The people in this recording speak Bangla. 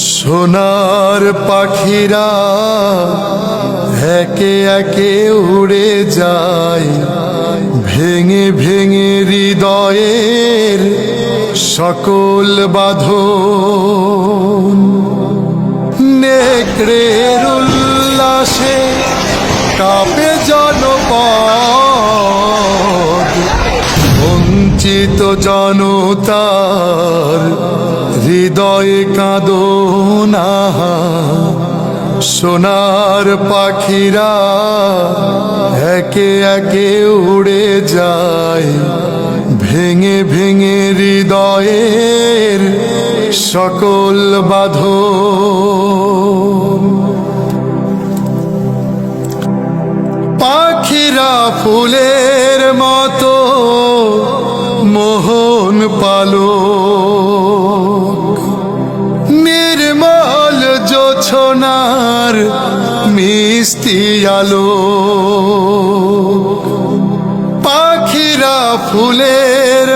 সোনার পাখিরা একে একে উড়ে যায়, ভেঙে ভেঙে হৃদয়ের সকল বাঁধন। নেকড়ের উল্লাসে কাঁপে জনপদ, বঞ্চিত জনতার হৃদয়ে কাঁদনা। সোনার পাখিরা একে একে উড়ে যায়, ভেঙে ভেঙে হৃদয়ের সকল বাঁধন। পাখিরা ফুলের মতো মোহন পালক, নির্মল জোছনার মিষ্টি আলো। পাখিরা ফুলের